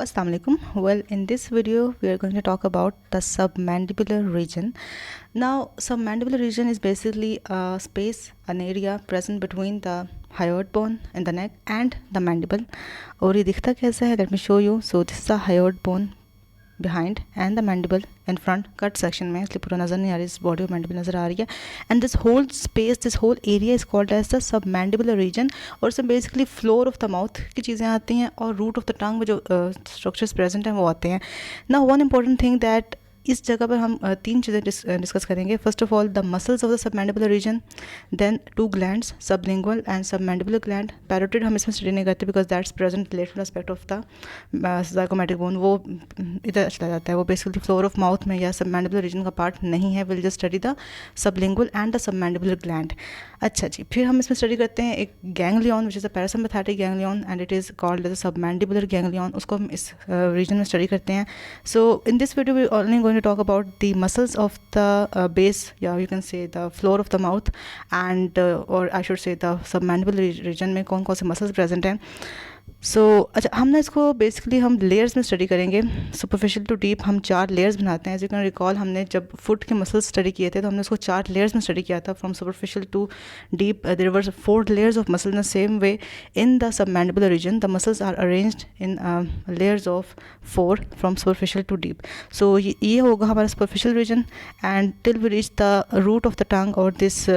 Assalamu alaikum. Well, in this video, we are going to talk about the submandibular region. Now, submandibular region is basically a space, an area present between the hyoid bone in the neck and the mandible. और ये दिखता कैसा है? Let me show you. So this is the hyoid bone behind and the mandible in front cut section में, इसलिए पूरा नज़र नहीं आ रही, इस बॉडी ऑफ मैंडिबल नज़र आ रही है. And this whole space, this whole area is called as the submandibular region. और इसमें basically floor of the mouth की चीज़ें आती हैं और रूट ऑफ द टंग में जो स्ट्रक्चर्स प्रेजेंट हैं वो आते हैं. Now one important thing that इस जगह पर हम तीन चीज़ें डिस्कस करेंगे. First of all the muscles of the submandibular region, then two glands, sublingual and submandibular gland. Parotid हम इसमें स्टडी नहीं करते because that's present lateral aspect of the zygomatic bone, वो इधर चला जाता है, वो बेसिकली फ्लोर ऑफ माउथ में या सबमैंडिबुलर रीजन का पार्ट नहीं है. Will just study the sublingual and the submandibular gland. अच्छा जी, फिर हम इसमें स्टडी करते हैं एक ganglion which is a parasympathetic ganglion and it is called as a submandibular ganglion. उसको हम इस रीजन में स्टडी करते हैं. So in this video we only going to talk about the muscles of the base, या you can say the floor of the mouth and और I should say the submandibular region में कौन कौन से muscles present हैं. सो अच्छा, हम ना इसको बेसिकली हम लेयर्स में स्टडी करेंगे. सुपरफिशियल टू डीप हम 4 लेयर्स बनाते हैं. एज यू कैन रिकॉल, हमने जब फुट के मसल्स स्टडी किए थे तो हमने उसको 4 लेयर्स में स्टडी किया था. From superficial to deep there were 4 layers of muscle. In the same way in the submandibular region the muscles are arranged in layers of 4 from superficial to deep. So ये होगा हमारा superficial region and till we reach the root of the tongue और this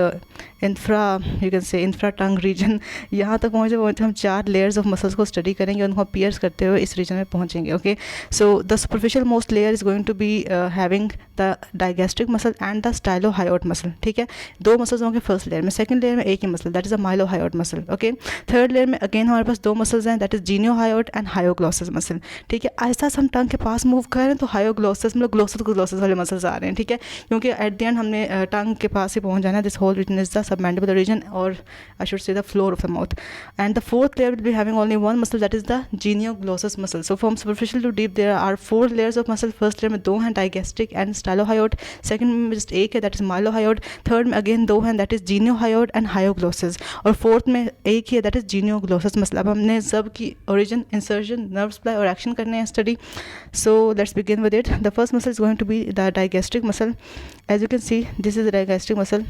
infra, you can say infra tongue region. यहाँ तक पहुँचे हम 4 layers of muscles को study करेंगे, उनको पियर्स करते हुए इस रीजन में पहुँचेंगे. Okay, so the superficial most layer is going to be having the digastric muscle and the stylohyoid muscle. ठीक है, 2 मसल्स होंगे फर्स्ट लेयर में. सेकंड लेयर में एक ही muscle, that is a mylohyoid muscle. Okay, third layer में again हमारे पास 2 मसल्स हैं, that is geniohyoid and hyoglossus muscle. ठीक है, ऐसा हम टंग के पास मूव कर रहे हैं तो हायोग्लॉसस मतलब ग्लोसस वाले मसल्स आ रहे हैं. ठीक है, क्योंकि एट द एंड हमने टंग के पास ही पहुंच जाना है. This whole region is the submandibular region और I should say the floor of the mouth. And the fourth layer will be having only one muscle, that is the genioglossus muscle. So from superficial to deep there are 4 layers of muscle. First layer में 2 हैं, digastric and stylohyoid. Second में just एक है, that is mylohyoid. Third में again 2 हैं, that is geniohyoid and hyoglossus. और fourth में एक ही है, that is genioglossus muscle. अब हमने सब की origin, insertion, nerve supply और action करने हैं study. So let's begin with it. The first muscle is going to be the digastric muscle. As you can see, this is the digastric muscle.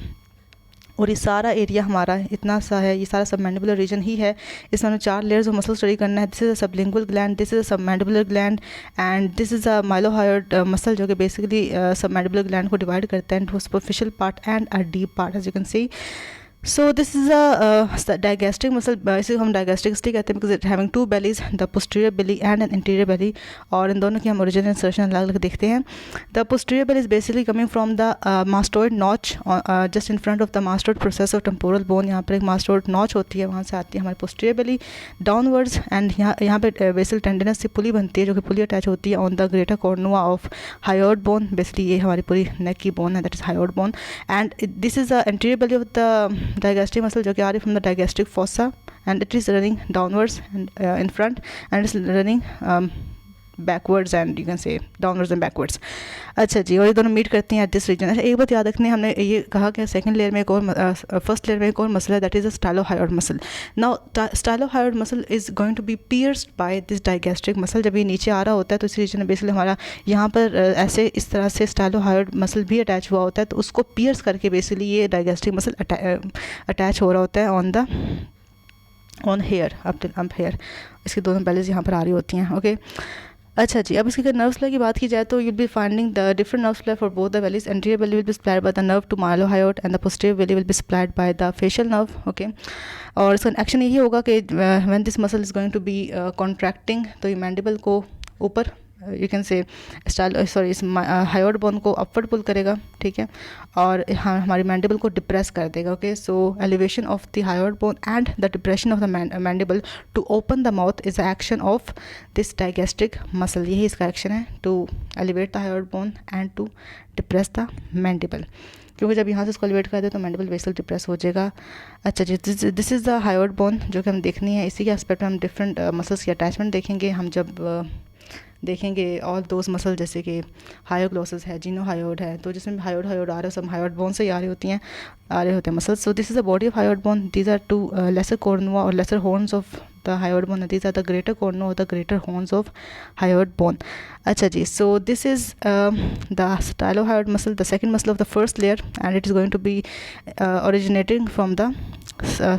और ये सारा एरिया हमारा इतना सा है, ये सारा सबमैंडिबुलर रीजन ही है. इसमें हमें 4 लेयर्स ऑफ मसल स्टडी करना है. This is a sublingual gland, this is a submandibular gland and this is a mylohyoid muscle, जो कि बेसिकली सबमैंडिबुलर ग्लैंड को डिवाइड करता है into superficial part and a deep part, as you can see. So this is a digastric muscle. इसे हम digastric इसलिए कहते हैं because it having 2 bellies, the posterior belly and an anterior belly. और इन दोनों की हम origin and insertion अलग अलग देखते हैं. The posterior belly is basically coming from the mastoid notch just in front of the mastoid process of temporal bone. यहाँ पर एक mastoid notch होती है, वहाँ से आती है हमारी posterior belly downwards. and यहाँ पे basal tendinous से पुली बनती है, जो कि पुली अटैच होती है on the greater cornua of hyoid bone. basically ये हमारी पूरी neck की bone है, that is hyoid bone. and this is the anterior belly of the digastric muscle, जो कि आ रही from the digastric fossa and it is running downwards and in front and it is running backwards and you can say downwards and backwards. अच्छा जी, और ये दोनों meet करती हैं at this reason. अच्छा, एक बात याद रखनी, हमने ये कहा कि सेकंड लेयर में एक और फर्स्ट लेयर में एक और मसल है, that is a stylohyoid muscle. Now stylohyoid muscle is going to be pierced by this digastric muscle. जब ये नीचे आ रहा होता है तो इस रीजन में बेसिकली हमारा यहाँ पर ऐसे इस तरह से स्टाइलोहायोड मसल भी अटैच हुआ होता है, तो उसको पियर्स करके बेसिकली ये डाइगेस्ट्रिक मसल अटैच हो रहा होता है on here up till up here. इसकी दोनों बेलीज यहाँ पर आ रही होती हैं. ओके, अच्छा जी, अब इसकी अगर नर्व सप्लाई की बात की जाए तो you be finding the different nerve supply for both the bellies. Anterior belly will be supplied by the nerve to mylohyoid and the posterior belly will be supplied by the facial nerve. Okay, और इसका action यही होगा कि when this muscle is going to be contracting, तो ये mandible को ऊपर, you can say इस हायोड बोन को अपवर्ड पुल करेगा. ठीक है, और हाँ हमारी मैंडिबल को डिप्रेस कर देगा. Okay, so elevation of the hyoid bone and the depression of the mandible to open the mouth is the action of this digastric muscle. यही इसका एक्शन है, to elevate the hyoid bone and to depress the mandible. क्योंकि जब यहाँ से इसको elevate कर दे तो मैंडिबल बेसल डिप्रेस हो जाएगा. अच्छा जी, this is the hyoid bone जो कि हम देखनी है. इसी के एस्पेक्ट में हम डिफरेंट मसल्स की अटैचमेंट देखेंगे हम जब देखेंगे ऑल दोज मसल जैसे कि हायोग्लोसस है, जीनोहायोड है, तो जिसमें हायोड हायोड आ रहे हो सब हायोड बोन से ही आ रहे होते हैं muscles. So this is the body of hyoid bone. These are two lesser cornua or lesser horns of the hyoid bone, and these are the greater cornua or the greater horns of hyoid bone. अच्छा जी, so this is the stylohyoid muscle, the second muscle of the first layer, and it is going to be originating from the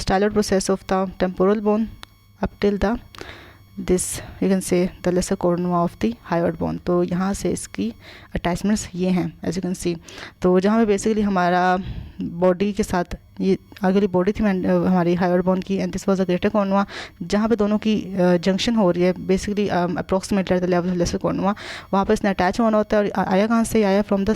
styloid process of the temporal bone up till the this you can say the lesser cornua of the hyoid bone. तो यहाँ से इसकी attachments ये हैं as you can सी. तो जहाँ पे basically हमारा बॉडी के साथ ये आगे बॉडी थी हमारी हायोड बोन की, and this was a greater cornua, जहाँ पे दोनों की जंक्शन हो रही है basically approximately at the level of lesser cornua, वहाँ पर इसने अटैच होना होता है. और आया कहाँ से? आया from the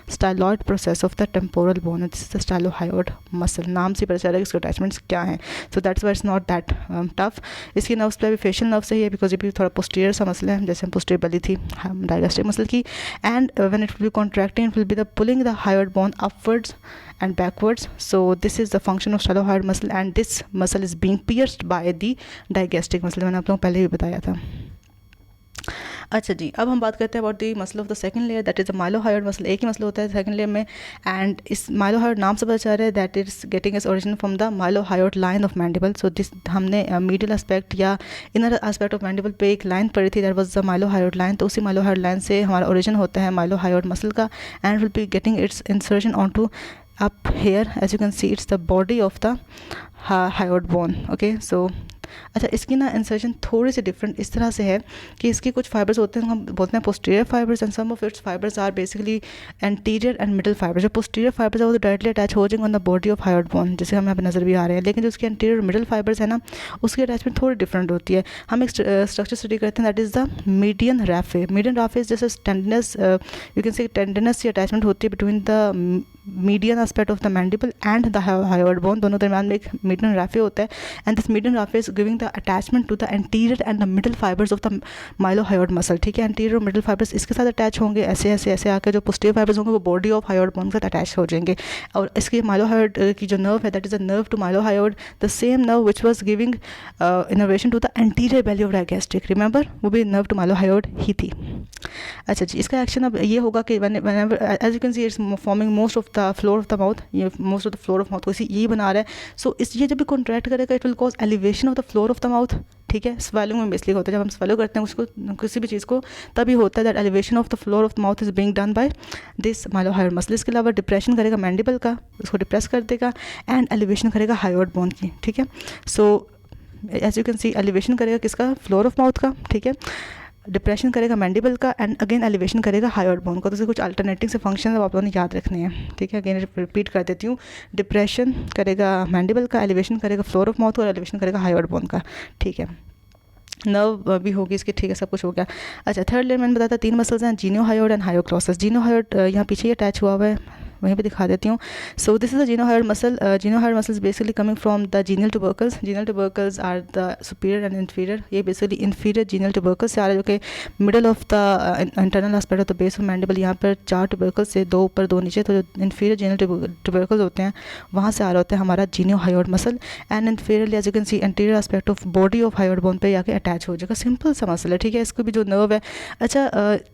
styloid process of the temporal bone. This is the stylohyoid muscle. नाम से पता चल रहा है कि इसके अटैचमेंट्स क्या हैं. So that's why it's not that tough. इसकी नर्व्स पे भी फेशियल नर्व से ही है, बिकॉज ये भी थोड़ा पोस्टीरियर सा मसल है, जैसे पोस्टीरियर बेली थी डायगेस्टिक मसल की. And when it will be contracting it will be the pulling the hyoid bone upwards and backwards. So this is the function of stylohyoid muscle, and this muscle is being pierced by the digastric muscle. मैंने आप लोगों को पहले भी बताया था. अच्छा जी, अब हम बात करते हैं about the muscle of the second layer, that is the mylohyoid muscle. एक ही मसल होता है सेकंड लेयर में, एंड इस माइलोहायोड नाम से पता चल रहा है that is getting its origin from the mylohyoid line of mandible. So this हमने मीडियल एस्पेक्ट या इनर एस्पेक्ट ऑफ मैंडिबल पे एक लाइन पढ़ी थी, that was the mylohyoid line. तो उसी माइलोहायोड लाइन से हमारा ओरिजिन होता है माइलोहायोड मसल का, and will be getting its insertion on to up here. As you can see, it's the body of the hyoid bone. Okay, so अच्छा, इसकी ना इंसर्शन थोड़ी सी डिफरेंट इस तरह से है कि इसके कुछ फाइबर्स होते हैं, हम बोलते हैं posterior fibres, and some of its fibres are basically anterior and middle fibres. जो पोस्टीरियर फाइबर्स है वो तो डायरेक्टली अटैच हो जाएंगे on the body of hyoid bone, जैसे हमें यहाँ पे नज़र भी आ रहे हैं. लेकिन जो उसके एंटीरियर मिडल फाइबर्स है ना, उसकी अटैचमेंट थोड़ी डिफरेंट होती है. हम एक स्ट्रक्चर स्टडी करते हैं, that is the median Rafe. Median Rafe जैसे टेंडनस, यू कैन से टेंडनस की अटैचमेंट होती है between the median aspect of the mandible and the hyoid bone. दोनों दरमियान में एक मीडियन राफे होता है, and this median raphe is giving the attachment to the anterior and the middle fibres of the mylohyoid muscle. ठीक है, anterior और middle fibres इसके साथ अटैच होंगे, ऐसे ऐसे ऐसे आकर जो पोस्टीरियर फाइबर्स होंगे वो बॉडी ऑफ हायोड बोन के साथ अटैच हो जाएंगे. और इसके माइलोहायोड की जो नर्व है, that is a nerve to mylohyoid, the same nerve which was giving innervation to the anterior belly of digastric. Remember, वो भी नर्व टू माइलोहायोड ही थी. अच्छा जी, इसका एक्शन अब ये होगा कि as you can see it's forming most of the floor of the mouth. ये most of the floor of mouth को यही बना रहा है. सो इस ये जब भी कॉन्ट्रैक्ट करेगा it will cause elevation of the floor of the mouth. ठीक है, स्वेलिंग में बेसिकली होता है, जब हम स्वेलो करते हैं उसको किसी भी चीज़ को, तभी होता है that elevation of the floor of the mouth is being done by this mylohyoid muscle. इसके अलावा डिप्रेशन करेगा मैंडिबल का, उसको डिप्रेस कर देगा, एंड एलिवेशन करेगा हायोड बोन की. ठीक है, so as you can see elevation करेगा किसका? फ्लोर ऑफ माउथ का. ठीक है, डिप्रेशन करेगा मैंडिबल का, एंड अगेन एलिवेशन करेगा हायोड बोन का. तो कुछ अल्टरनेटिव से फंक्शन है, आप लोगों ने याद रखने हैं. ठीक है, अगेन रिपीट कर देती हूँ. डिप्रेशन करेगा मैंडिबल का, एलिवेशन करेगा फ्लोर ऑफ माउथ और एलिवेशन करेगा हायोड बोन का. ठीक है, नर्व भी होगी इसकी. ठीक है, सब कुछ हो गया. अच्छा, थर्ड लेयर मैंने बताया था 3 मसल्स हैं, जीनोहायोड एंड हायोग्लोसस. जीनोहायोड यहाँ पीछे ही अटैच हुआ है, वहीं पे दिखा देती हूँ. So this is the geniohyoid muscle. Geniohyoid muscles basically coming from the genial tubercles. Genial tubercles are the superior and inferior. ये बेसिकली इंफीरियर जीनियल ट्यूबरकल्स से आ रहा है, जो कि middle of the internal aspect of the base of mandible. यहाँ पर 4 tubercles से 2 ऊपर 2 नीचे, तो जो इंफीरियर जीनियल ट्यूबरकल्स होते हैं वहाँ से आ रहा होता है हमारा geniohyoid muscle. And inferiorly as you can see anterior aspect of body of hyoid bone पे आके अटैच हो जाएगा. सिंपल सा मसल है. ठीक है, इसको भी जो नर्व है. अच्छा,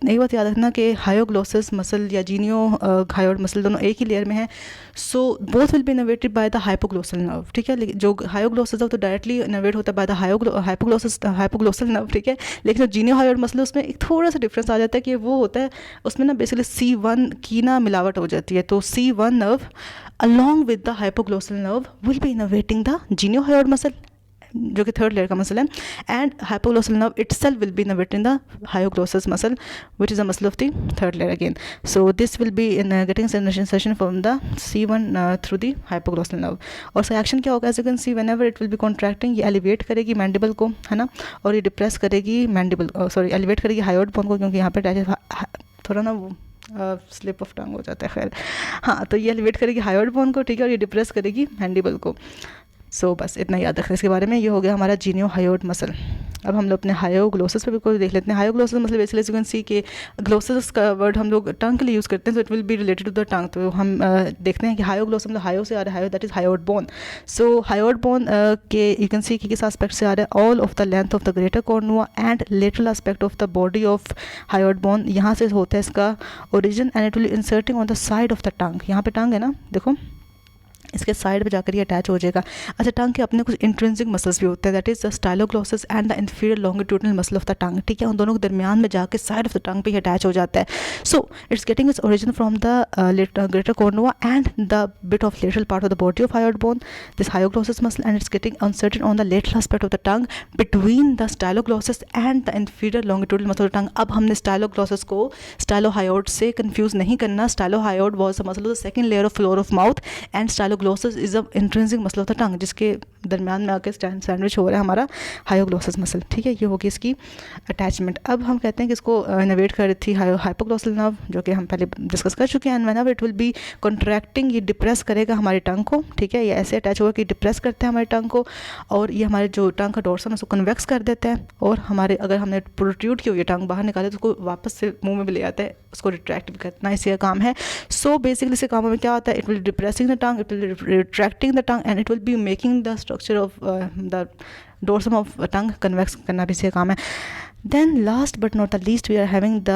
एक बात याद रखना कि हायोग्लोसस मसल या जीनियो हायोड मसल दोनों एक ही लेयर में है. So both will be innervated by the hypoglossal nerve. ठीक है, लेकिन जो हायोग्लोसस है तो डायरेक्टली इनर्वेट होता है बाय द हाइपोग्लोसल नर्व. ठीक है, लेकिन जो जीनियोहायोड मसल है उसमें एक थोड़ा सा डिफरेंस आ जाता है कि वो होता है उसमें ना बेसिकली C1 की ना मिलावट हो जाती है. तो C1 nerve along with the hypoglossal nerve will be innervating the geniohyoid muscle, जो कि थर्ड लेयर का मसल है, and hypoglossal nerve itself will be innervating the hyoglossus muscle which is the muscle of the third layer again. So this will be in getting insertion from the C1 through the hypoglossal nerve. और इसका action क्या होगा? As you can see whenever it will be contracting, ये elevate करेगी mandible को, है ना, और ये डिप्रेस करेगी मैंडिबल, सॉरी एलिवेट करेगी हायोड बोन को, क्योंकि यहाँ पर थोड़ा ना वो स्लिप ऑफ टंग हो जाता है. खैर, हाँ, तो ये एलिवेट करेगी हायोड बोन को. ठीक है, और ये डिप्रेस करेगी मैंडिबल को. सो बस इतना याद रखना इसके बारे में। ये हो गया हमारा जीनियो-हायोइड मसल। अब हम लोग अपने हायोग्लोसस पे भी कोई देख लेते हैं। हायोग्लोसस मतलब बेसिकली यू कैन सी कि ग्लोसस का वर्ड हम लोग टंग के लिए यूज़ करते हैं, so it will be related to the tongue. तो हम देखते हैं कि हायोग्लोसस मतलब हायो से आ रहा है, हायो that is hyoid bone. So hyoid bone के यू कैन सी कि किस एस्पेक्ट से आ रहा है, all of the length of the greater cornua and lateral aspect of the body of hyoid bone, यहाँ से होता है इसका origin and it will inserting on the side of the टंग। यहाँ पे टंग है ना, देखो इसके साइड पे जाकर ये अटैच हो जाएगा। अच्छा, टंग के अपने कुछ इंट्रिंसिक मसल्स भी होते हैं, that is the styloglossus and the inferior longitudinal muscle of the tongue, ठीक है। उन दोनों के दरमियान में जाके साइड ऑफ द टंग पे ही अटैच हो जाता है। So it's getting its origin from the greater cornua and the bit of lateral part of the body of hyoid bone, this hyoglossus muscle, and it's getting inserted on the lateral aspect of the tongue between the styloglossus and the inferior longitudinal muscle of the tongue. अब हमने styloglossus को stylohyoid से confuse नहीं करना। Stylohyoid was the muscle of the second layer of floor of mouth and styloglossus is a intrinsic muscle of the tongue, जिसके दरमियान में आके सैंडविच हो रहा है हमारा हायोग्लोसस मसल, ठीक है। ये होगी इसकी अटैचमेंट। अब हम कहते हैं कि इसको इनोवेट कर रही थी हाइपोग्लोसल नर्व, जो कि हम पहले डिस्कस कर चुके हैं। And whenever it will be contracting, ये डिप्रेस करेगा हमारी टंग को, ठीक है। ये ऐसे अटैच होगा कि डिप्रेस करते हैं हमारी टंग को, और ये हमारे जो टंग का डोर्सम है उसको कन्वेक्स कर देता है, और हमारे अगर हमने प्रोट्रूड की हुई है टंग बाहर निकाले तो उसको वापस से मुंह में भी ले आता है, उसको रिट्रैक्ट भी करना इसका काम है। सो बेसिकली इसके काम में क्या होता है, it will depressing the tongue, it will retracting the tongue and it will be making the structure of the dorsum of tongue convex करना भी इसका काम है। Then last but not the least we are having the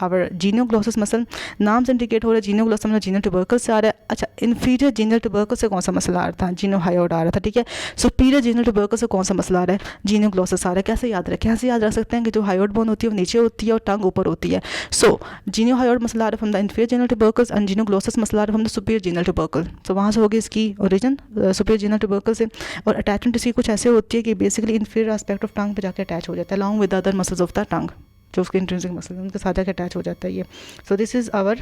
our genioglossus muscle। नाम से indicate हो रहा है जीनियोग्लोसस मतलब जीनियल ट्यूबरकल से आ रहा है। अच्छा, इन्फीरियर जीनियल ट्यूबरकल से कौन सा मसल आ रहा था, जीनियोहायोइड आ रहा था, ठीक है। सुपीरियर जीनियल ट्यूबरकल से कौन सा मसल आ रहा है, जीनियोग्लोसस आ रहा है। कैसे याद रखें, कैसे याद रख सकते हैं कि जो हायोइड बोन होती है वो नीचे होती है और टंग ऊपर होती है। सो जीनियोहायोइड मसल आ रहा है from the inferior genial tubercles and genioglossus muscle आ रहा है from the superior genial tubercle. तो वहाँ से होगी इसकी ओरिजिन सुपीरियर जीनियल ट्यूबरकल से, और अटैचमेंट इसकी कुछ ऐसे होती है कि basically inferior aspect of tongue पे जाके अटैच हो जाता है along with other muscles of the टंग, जो उसके इंट्रिंसिक मसल है उनके साथ जाके अटैच हो जाता है ये। So this is our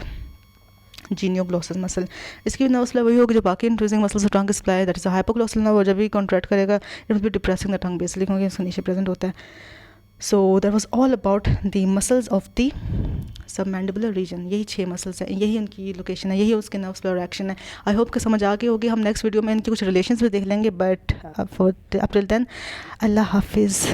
genioglossus muscle. इसकी नर्व सप्लाई वही होगी जो बाकी intrinsic muscles of tongue supply, that is hypoglossal nerve, और जब भी कॉन्ट्रैक्ट करेगा it will be depressing the tongue basically, क्योंकि इसके नीचे प्रेजेंट होता है। So that was all about the muscles of the submandibular region. यही 6 मसल्स हैं, यही उनकी लोकेशन है, यही उसके नर्व सप्लाई और एक्शन है। आई होप कि समझ आ गई होगी। हम नेक्स्ट वीडियो में इनकी कुछ रिलेशंस भी देख लेंगे, बट अप टिल देन अल्लाह हाफिज़।